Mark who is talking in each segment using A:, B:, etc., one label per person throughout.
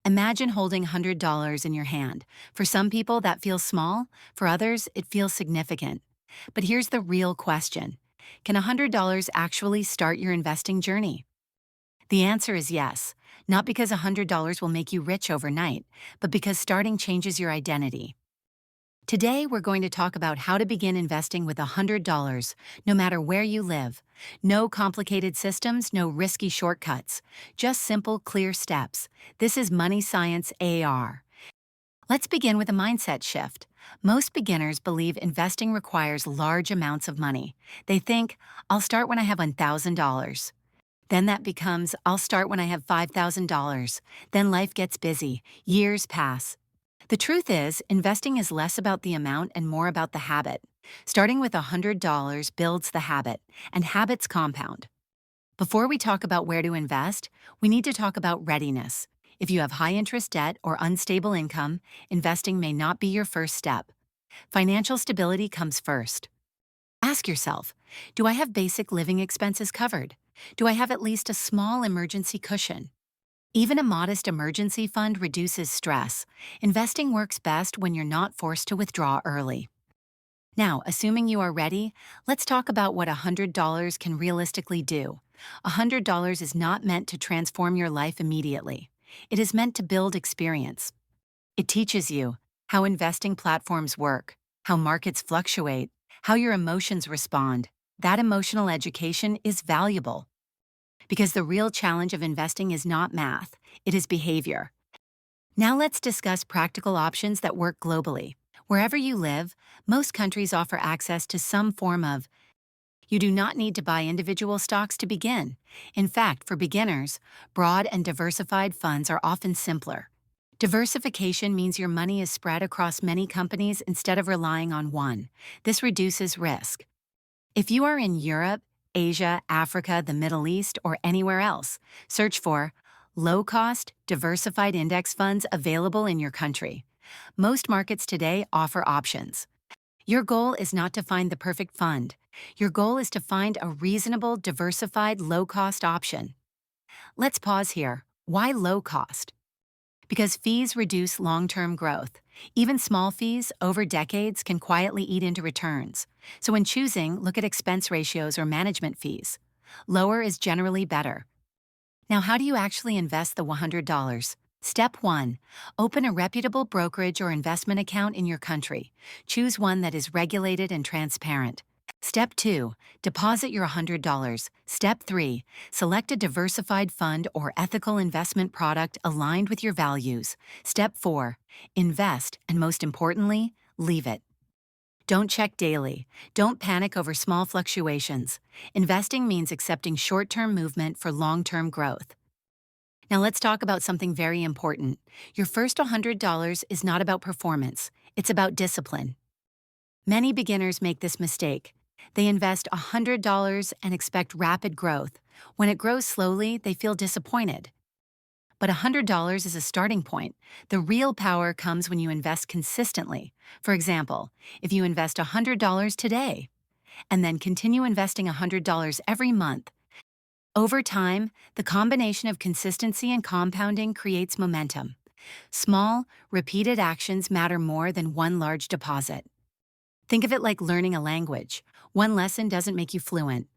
A: Imagine holding $100 in your hand. For some people, that feels small. For others, it feels significant. But here's the real question. Can $100 actually start your investing journey? The answer is yes, not because $100 will make you rich overnight, but because starting changes your identity. Today, we're going to talk about how to begin investing with $100, no matter where you live. No complicated systems, no risky shortcuts. Just simple, clear steps. This is Money Science AR. Let's begin with a mindset shift. Most beginners believe investing requires large amounts of money. They think, I'll start when I have $1,000. Then that becomes, I'll start when I have $5,000. Then life gets busy. Years pass. The truth is, investing is less about the amount and more about the habit. Starting with $100 builds the habit, and habits compound. Before we talk about where to invest, we need to talk about readiness. If you have high-interest debt or unstable income, investing may not be your first step. Financial stability comes first. Ask yourself, do I have basic living expenses covered? Do I have at least a small emergency cushion? Even a modest emergency fund reduces stress. Investing works best when you're not forced to withdraw early. Now, assuming you are ready, let's talk about what $100 can realistically do. $100 is not meant to transform your life immediately. It is meant to build experience. It teaches you how investing platforms work, how markets fluctuate, how your emotions respond. That emotional education is valuable. Because the real challenge of investing is not math, it is behavior. Now let's discuss practical options that work globally. Wherever you live, most countries offer access to some form of. You do not need to buy individual stocks to begin. In fact, for beginners, broad and diversified funds are often simpler. Diversification means your money is spread across many companies instead of relying on one. This reduces risk. If you are in Europe, Asia, Africa, the Middle East, or anywhere else, search for low-cost, diversified index funds available in your country. Most markets today offer options. Your goal is not to find the perfect fund. Your goal is to find a reasonable, diversified, low-cost option. Let's pause here. Why low-cost? Because fees reduce long-term growth. Even small fees over decades can quietly eat into returns. So when choosing, look at expense ratios or management fees. Lower is generally better. Now, how do you actually invest the $100? Step 1. Open a reputable brokerage or investment account in your country. Choose one that is regulated and transparent. Step 2. Deposit your $100. Step 3. Select a diversified fund or ethical investment product aligned with your values. Step 4. Invest, and most importantly, leave it. Don't check daily. Don't panic over small fluctuations. Investing means accepting short-term movement for long-term growth. Now let's talk about something very important. Your first $100 is not about performance. It's about discipline. Many beginners make this mistake. They invest $100 and expect rapid growth. When it grows slowly, they feel disappointed. But $100 is a starting point. The real power comes when you invest consistently. For example, if you invest $100 today, and then continue investing $100 every month, over time, the combination of consistency and compounding creates momentum. Small, repeated actions matter more than one large deposit. Think of it like learning a language. One lesson doesn't make you fluent.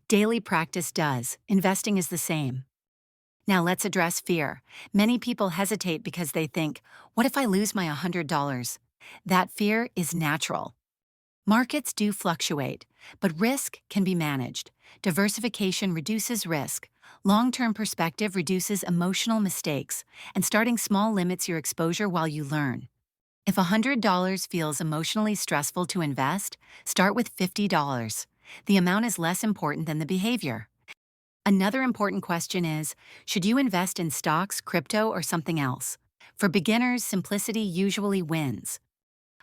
A: Daily practice does. Investing is the same. Now let's address fear. Many people hesitate because they think, what if I lose my $100? That fear is natural. Markets do fluctuate, but risk can be managed. Diversification reduces risk. Long-term perspective reduces emotional mistakes, and starting small limits your exposure while you learn. If $100 feels emotionally stressful to invest, start with $50. The amount is less important than the behavior. Another important question is, should you invest in stocks, crypto, or something else? For beginners, simplicity usually wins.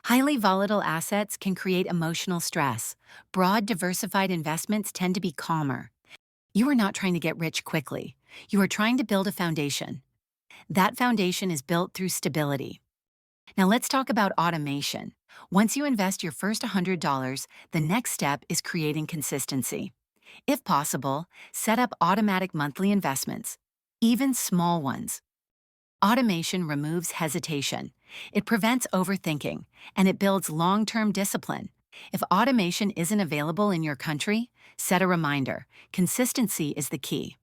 A: Highly volatile assets can create emotional stress. Broad, diversified investments tend to be calmer. You are not trying to get rich quickly. You are trying to build a foundation. That foundation is built through stability. Now let's talk about automation. Once you invest your first $100, the next step is creating consistency. If possible, set up automatic monthly investments, even small ones. Automation removes hesitation. It prevents overthinking, and it builds long-term discipline. If automation isn't available in your country, set a reminder. Consistency is the key.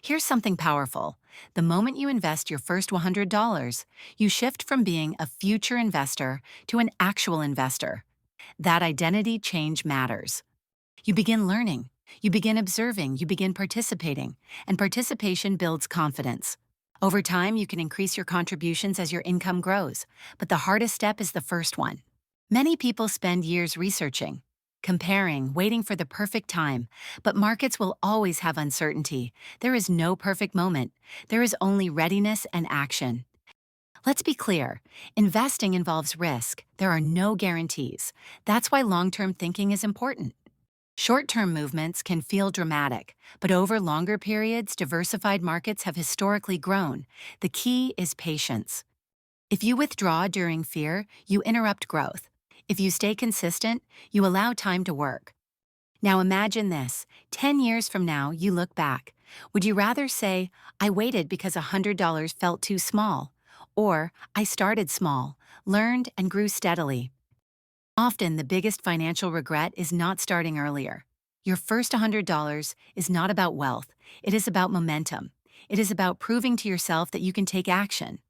A: Here's something powerful. The moment you invest your first $100, you shift from being a future investor to an actual investor. That identity change matters. You begin learning, you begin observing, you begin participating, and participation builds confidence. Over time, you can increase your contributions as your income grows, but the hardest step is the first one. Many people spend years researching, comparing, waiting for the perfect time, but markets will always have uncertainty. There is no perfect moment. There is only readiness and action. Let's be clear, investing involves risk. There are no guarantees. That's why long-term thinking is important. Short-term movements can feel dramatic, but over longer periods, diversified markets have historically grown. The key is patience. If you withdraw during fear, you interrupt growth. If you stay consistent, you allow time to work. Now imagine this. 10 years from now, you look back. Would you rather say, I waited because $100 felt too small? Or, I started small, learned, and grew steadily? Often, the biggest financial regret is not starting earlier. Your first $100 is not about wealth. It is about momentum. It is about proving to yourself that you can take action.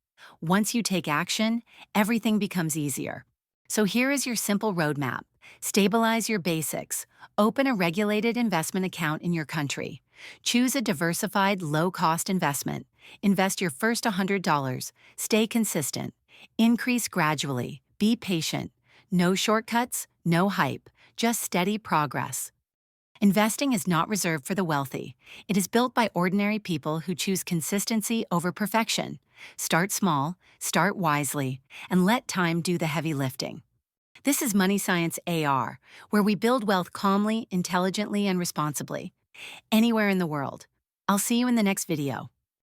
A: Once you take action, everything becomes easier. So here is your simple roadmap. Stabilize your basics. Open a regulated investment account in your country. Choose a diversified, low-cost investment. Invest your first $100. Stay consistent. Increase gradually. Be patient. No shortcuts, no hype, just steady progress. Investing is not reserved for the wealthy. It is built by ordinary people who choose consistency over perfection. Start small, start wisely, and let time do the heavy lifting. This is Money Science AR, where we build wealth calmly, intelligently, and responsibly. Anywhere in the world. I'll see you in the next video.